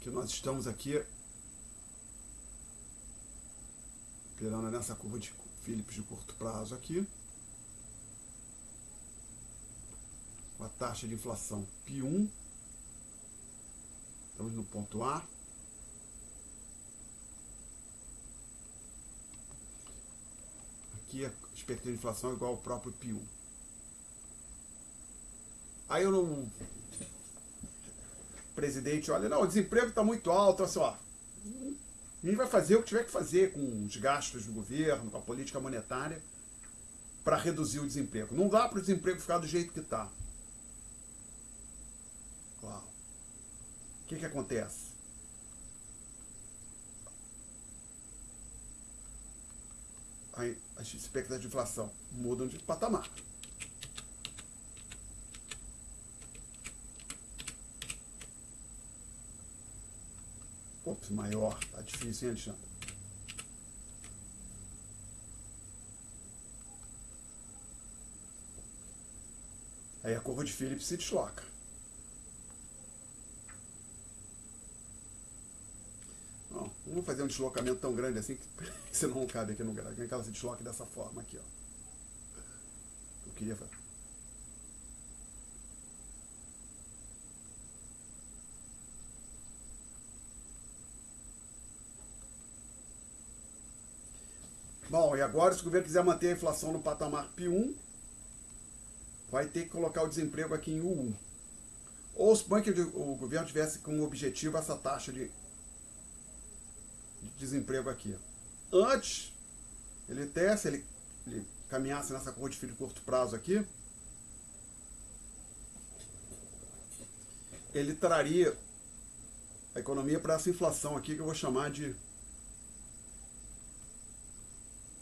nós estamos aqui operando nessa curva de Phillips de curto prazo aqui, com a taxa de inflação π1, estamos no ponto A, aqui a expectativa de inflação é igual ao próprio π1. Aí eu não... presidente, olha, não, o desemprego está muito alto, assim, ó, a gente vai fazer o que tiver que fazer com os gastos do governo, com a política monetária, para reduzir o desemprego. Não dá para o desemprego ficar do jeito que está. Claro. O que acontece? Aí, as expectativas de inflação mudam de patamar. Ops, maior. Tá difícil, hein, Alexandre? Aí a curva de Phillips se desloca. Não vamos fazer um deslocamento tão grande assim que senão não cabe aqui no gráfico. Que ela se desloque dessa forma aqui, ó. Eu queria fazer. Bom, e agora se o governo quiser manter a inflação no patamar P1, vai ter que colocar o desemprego aqui em U1. Ou suponha que o governo tivesse como objetivo essa taxa de desemprego aqui. Antes, ele caminhasse nessa curva de Phillips de curto prazo aqui, ele traria a economia para essa inflação aqui que eu vou chamar de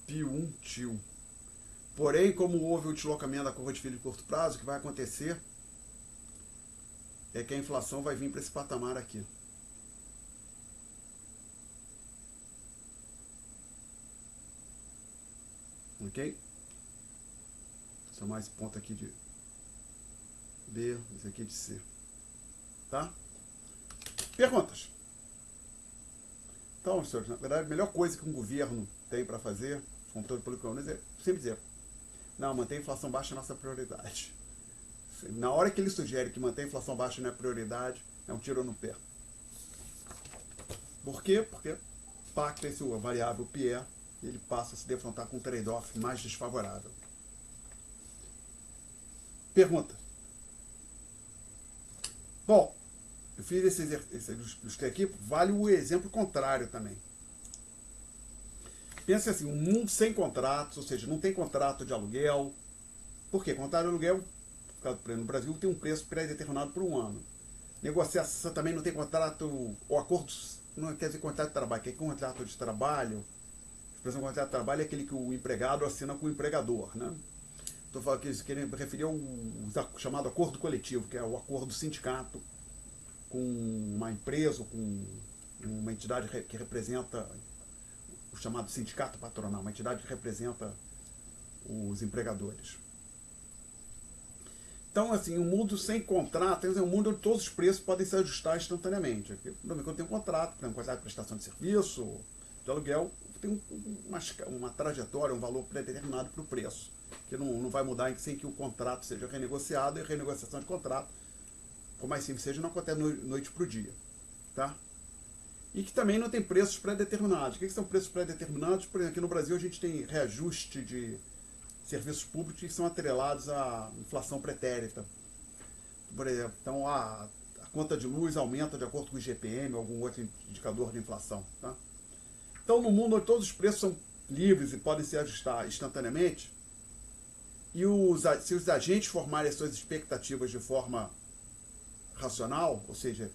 P1 TIL. Porém, como houve o deslocamento da curva de Phillips de curto prazo, o que vai acontecer é que a inflação vai vir para esse patamar aqui. Ok? Vou chamar esse ponto aqui de B, esse aqui de C. Tá? Perguntas? Então, senhores, na verdade, a melhor coisa que um governo tem para fazer, controle político, é sempre dizer: não, manter a inflação baixa é nossa prioridade. Na hora que ele sugere que manter a inflação baixa não é prioridade, é um tiro no pé. Por quê? Porque pacta esse variável PE, e ele passa a se defrontar com um trade-off mais desfavorável. Pergunta. Bom, eu fiz esse exercício aqui, vale o exemplo contrário também. Pensa assim, um mundo sem contratos, ou seja, não tem contrato de aluguel. Por quê? Contrato de aluguel, no Brasil, tem um preço pré-determinado por um ano. Negociação também não tem contrato, ou acordo, não quer dizer contrato de trabalho, quer contrato de trabalho. A expressão contrato de trabalho é aquele que o empregado assina com o empregador, né? Estou falando que eles querem referir ao chamado acordo coletivo, que é o acordo do sindicato com uma empresa, com uma entidade que representa o chamado sindicato patronal, uma entidade que representa os empregadores. Então, assim, um mundo sem contrato é um mundo onde todos os preços podem se ajustar instantaneamente. Quando tem um contrato, por exemplo, contrato de prestação de serviço, de aluguel, tem uma trajetória, um valor pré-determinado para o preço, que não vai mudar sem que o contrato seja renegociado, e a renegociação de contrato, por mais simples seja, não acontece noite para o dia. Tá? E que também não tem preços pré-determinados. O que são preços pré-determinados? Por exemplo, aqui no Brasil a gente tem reajuste de serviços públicos que são atrelados à inflação pretérita. Por exemplo, então a conta de luz aumenta de acordo com o IGPM, algum outro indicador de inflação. Tá? Então, no mundo onde todos os preços são livres e podem se ajustar instantaneamente, e se os agentes formarem as suas expectativas de forma racional, ou seja,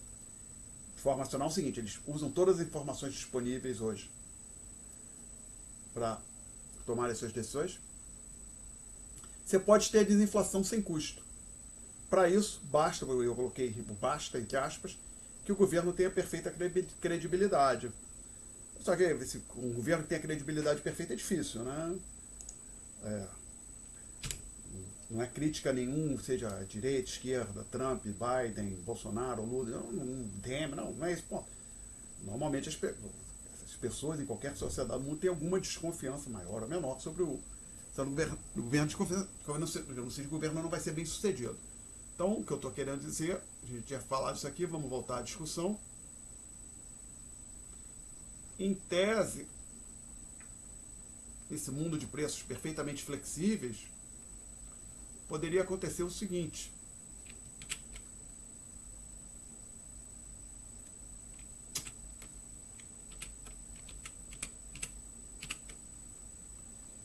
de forma racional é o seguinte: eles usam todas as informações disponíveis hoje para tomar as suas decisões, você pode ter a desinflação sem custo. Para isso, basta, eu coloquei basta, entre aspas, que o governo tenha perfeita credibilidade. Só que um governo que tem a credibilidade perfeita é difícil, né? Não é crítica nenhum, seja direita, esquerda, Trump, Biden, Bolsonaro, Lula, não é esse ponto. Normalmente as pessoas em qualquer sociedade do mundo têm alguma desconfiança maior ou menor sobre o governo desconfiança, não sei que o governo não vai ser bem sucedido. Então, o que eu estou querendo dizer, a gente tinha falado isso aqui, vamos voltar à discussão. Em tese, nesse mundo de preços perfeitamente flexíveis, poderia acontecer o seguinte: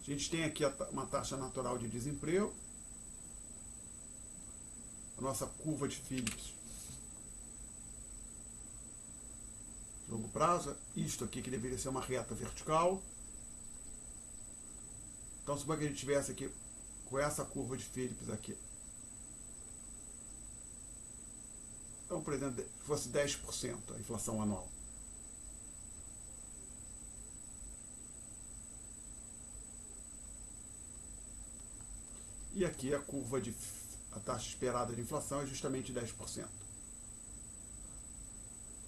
A gente tem aqui uma taxa natural de desemprego, a nossa curva de Phillips de longo prazo, isto aqui que deveria ser uma reta vertical. Então, suponha que a gente tivesse aqui com essa curva de Phillips aqui. Então, por exemplo, se fosse 10% a inflação anual. E aqui a taxa esperada de inflação é justamente 10%.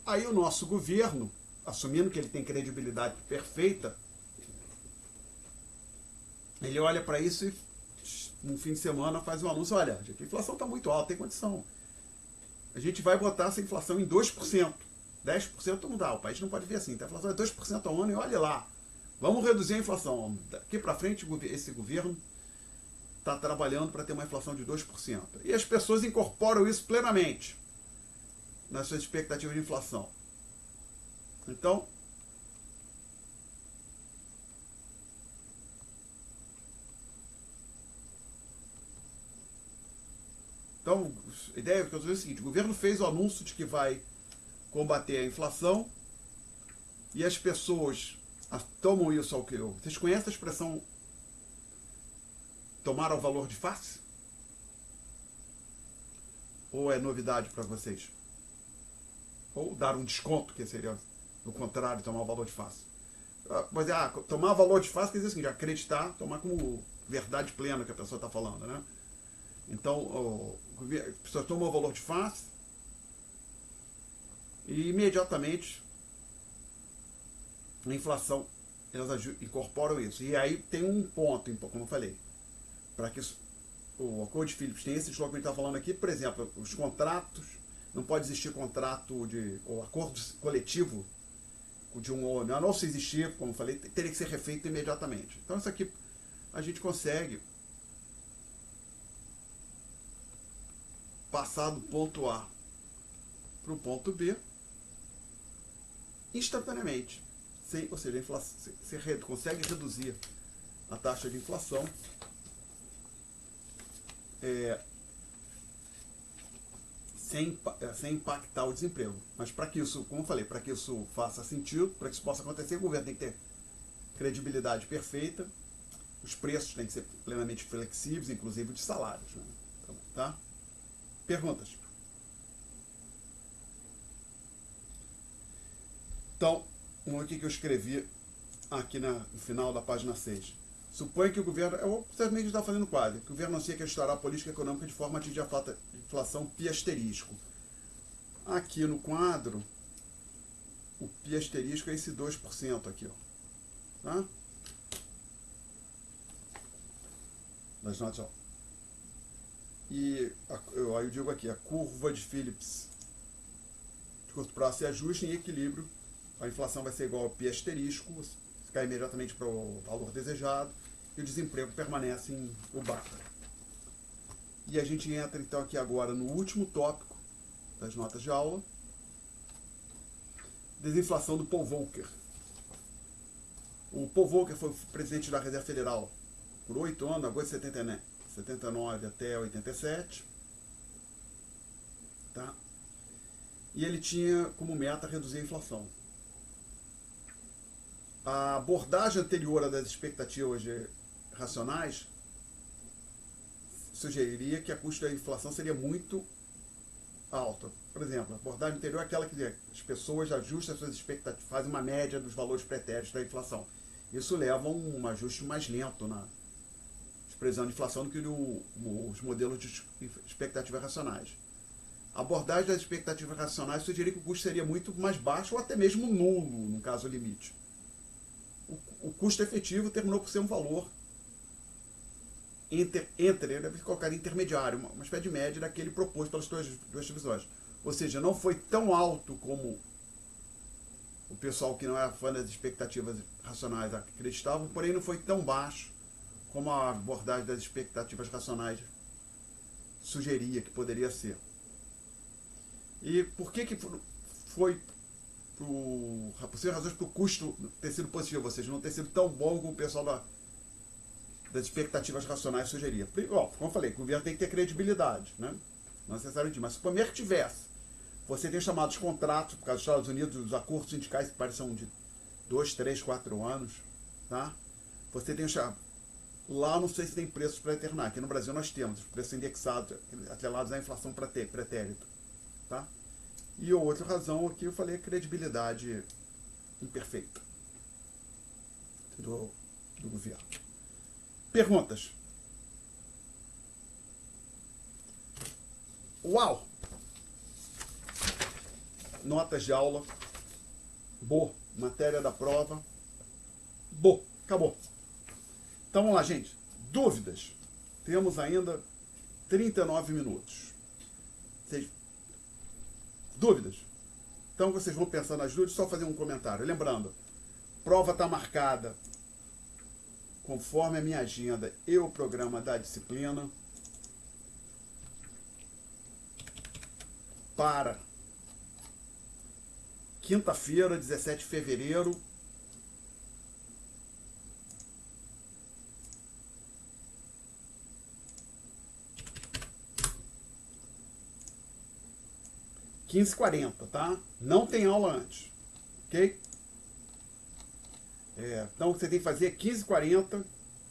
Aí o nosso governo, assumindo que ele tem credibilidade perfeita, ele olha para isso e no fim de semana faz um anúncio, olha, a inflação está muito alta, tem condição. A gente vai botar essa inflação em 2%. 10% não dá, o país não pode ver assim. A inflação é 2% ao ano e olha lá. Vamos reduzir a inflação. Daqui para frente, esse governo está trabalhando para ter uma inflação de 2%. E as pessoas incorporam isso plenamente nas suas expectativas de inflação. Então, a ideia que eu estou dizendo é o seguinte: o governo fez o anúncio de que vai combater a inflação e as pessoas tomam isso ao que eu... Vocês conhecem a expressão tomar ao valor de face? Ou é novidade para vocês? Ou dar um desconto, que seria o contrário, tomar o valor de face. Mas tomar valor de face quer dizer assim, acreditar, tomar como verdade plena que a pessoa está falando, né? Então, a pessoa toma o valor de face e imediatamente a inflação, elas incorporam isso. E aí tem um ponto, como eu falei, para que o Acordo de Phillips tenha esse deslocamento que a gente está falando aqui, por exemplo, os contratos, não pode existir contrato ou acordo coletivo de um ano, não se existir, como eu falei, teria que ser refeito imediatamente. Então isso aqui a gente consegue passar do ponto A para o ponto B instantaneamente. Ou seja, a inflação, você consegue reduzir a taxa de inflação sem impactar o desemprego. Mas para que isso, como eu falei, para que isso faça sentido, para que isso possa acontecer, o governo tem que ter credibilidade perfeita, os preços têm que ser plenamente flexíveis, inclusive de salários. Né? Tá? Perguntas? Então, aqui que eu escrevi aqui no final da página 6. Supõe que o governo, você mesmo está fazendo quase, que o governo anuncia que ajustará a política econômica de forma a atingir a inflação pi asterisco. Aqui no quadro, o pi asterisco é esse 2% aqui, ó. Tá? Das notas, ó. E aí eu digo aqui, a curva de Phillips de curto prazo se ajusta em equilíbrio, a inflação vai ser igual ao pi asterisco, cai imediatamente para o valor desejado, e o desemprego permanece em Ubar. E a gente entra então aqui agora no último tópico das notas de aula, desinflação do Paul Volcker. O Paul Volcker foi presidente da Reserva Federal por 8 anos, agosto de 79 até 87. Tá? E ele tinha como meta reduzir a inflação. A abordagem anterior das expectativas racionais sugeriria que a custo da inflação seria muito alta. Por exemplo, a abordagem anterior é aquela que as pessoas ajustam as suas expectativas, fazem uma média dos valores pretéritos da inflação. Isso leva a um ajuste mais lento na expressão de inflação do que os modelos de expectativas racionais. A abordagem das expectativas racionais sugeria que o custo seria muito mais baixo ou até mesmo nulo, no caso limite. O custo efetivo terminou por ser um valor eu deve colocar intermediário, uma espécie de média daquele proposto pelas duas divisões. Ou seja, não foi tão alto como o pessoal que não era fã das expectativas racionais acreditava, porém não foi tão baixo como a abordagem das expectativas racionais sugeria que poderia ser. E por que foi por razões para o custo ter sido positivo, ou seja, não ter sido tão bom como o pessoal das expectativas racionais sugeria. Ó, como eu falei, o governo tem que ter credibilidade, né? Não necessariamente, mas se o primeiro que tivesse, você tem chamados contratos, por causa dos Estados Unidos, os acordos sindicais que parecem de 2, 3, 4 anos, tá? Você tem chamado. Lá não sei se tem preços para eternar. Aqui no Brasil nós temos os preços indexados, atrelados à inflação pretérita, tá? E a outra razão aqui eu falei credibilidade imperfeita do governo. Perguntas? Uau! Notas de aula. Boa. Matéria da prova. Boa. Acabou. Então vamos lá, gente. Dúvidas? Temos ainda 39 minutos. Dúvidas? Então vocês vão pensar nas dúvidas, só fazer um comentário. Lembrando, prova está marcada conforme a minha agenda e o programa da disciplina para quinta-feira, 17 de fevereiro, às 15h40, tá? Não tem aula antes, ok? Então você tem que fazer 15h40,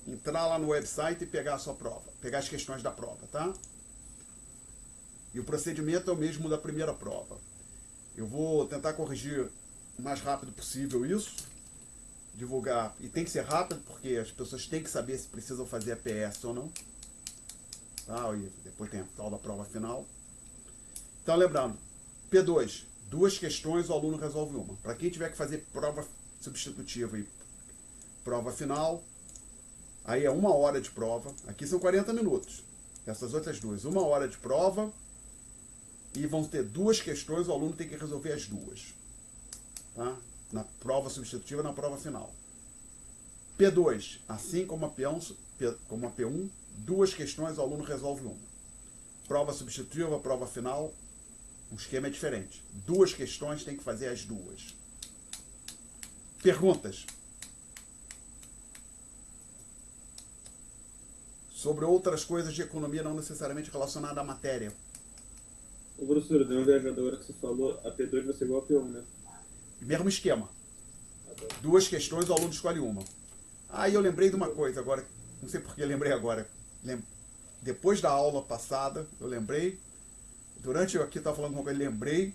entrar lá no website e pegar a sua prova, pegar as questões da prova, tá? E o procedimento é o mesmo da primeira prova. Eu vou tentar corrigir o mais rápido possível isso, divulgar, e tem que ser rápido porque as pessoas têm que saber se precisam fazer a PS ou não, tá? E depois tem a tal da prova final. Então lembrando, P2, 2 questões, o aluno resolve uma. Para quem tiver que fazer prova substitutiva e prova final, aí é 1 hora de prova. Aqui são 40 minutos. Essas outras duas, 1 hora de prova, e vão ter 2 questões, o aluno tem que resolver as 2. Tá? Na prova substitutiva e na prova final. P2, assim como a P1, 2 questões, o aluno resolve uma. Prova substitutiva, prova final, o esquema é diferente. 2 questões, tem que fazer as 2. Perguntas? Sobre outras coisas de economia não necessariamente relacionadas à matéria. Ô, professor, deu uma viajada agora que você falou, a P2 vai ser igual a P1, né? Mesmo esquema. 2 questões, o aluno escolhe uma. Eu lembrei de uma coisa agora, não sei porque lembrei agora. Depois da aula passada, eu lembrei, durante eu aqui estava falando uma coisa, lembrei,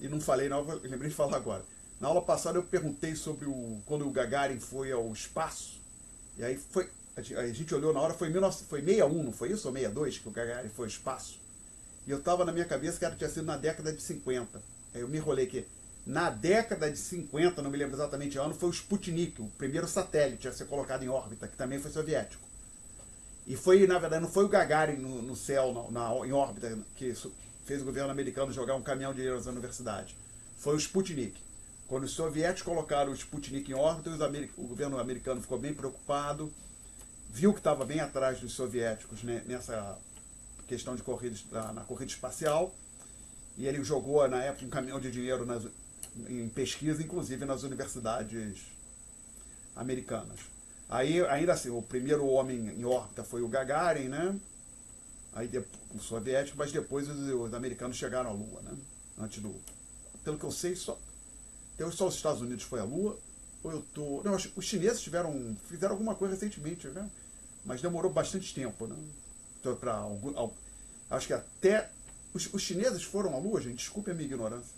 e não falei, não, lembrei de falar agora. Na aula passada eu perguntei sobre quando o Gagarin foi ao espaço, e aí a gente olhou na hora, foi 61, não foi isso? Ou 62 que o Gagarin foi ao espaço? E eu estava na minha cabeça que tinha sido na década de 50. Aí eu me enrolei aqui. Na década de 50, não me lembro exatamente o ano, foi o Sputnik, o primeiro satélite a ser colocado em órbita, que também foi soviético. E foi, na verdade, não foi o Gagarin no céu, em órbita, que fez o governo americano jogar um caminhão de dinheiro nas universidades. Foi o Sputnik. Quando os soviéticos colocaram o Sputnik em órbita, o governo americano ficou bem preocupado, viu que estava bem atrás dos soviéticos, né, nessa questão de na corrida espacial, e ele jogou, na época, um caminhão de dinheiro em pesquisa, inclusive nas universidades americanas. Aí, ainda assim, o primeiro homem em órbita foi o Gagarin, né? Aí o soviético, mas depois os americanos chegaram à Lua, né? Antes pelo que eu sei, só os Estados Unidos foi à Lua, ou eu tô... Não, os chineses fizeram alguma coisa recentemente, né? Mas demorou bastante tempo, né? Então, acho que até... Os chineses foram à Lua, gente? Desculpe a minha ignorância.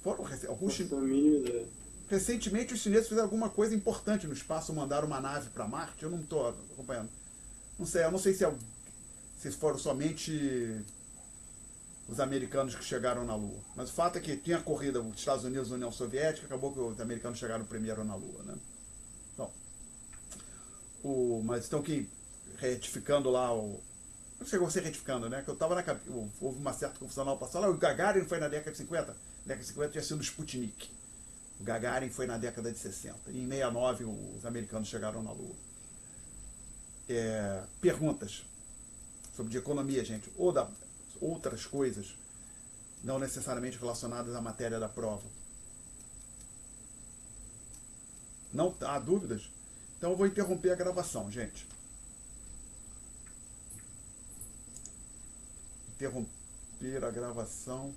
Foram recentemente os chineses fizeram alguma coisa importante no espaço, mandaram uma nave para Marte, eu não estou acompanhando. Eu não sei se foram somente os americanos que chegaram na Lua. Mas o fato é que tinha corrida os Estados Unidos e a União Soviética, acabou que os americanos chegaram primeiro na Lua, né? Bom, mas estão aqui retificando lá não chegou a ser retificando, né? Que eu estava houve uma certa confusão na aula passada. O Gagarin foi na década de 50. Na década de 50 tinha sido o Sputnik. O Gagarin foi na década de 60. E em 69 os americanos chegaram na Lua. Perguntas sobre de economia, gente, ou outras coisas, não necessariamente relacionadas à matéria da prova. Não há dúvidas? Então eu vou interromper a gravação, gente. Interromper a gravação.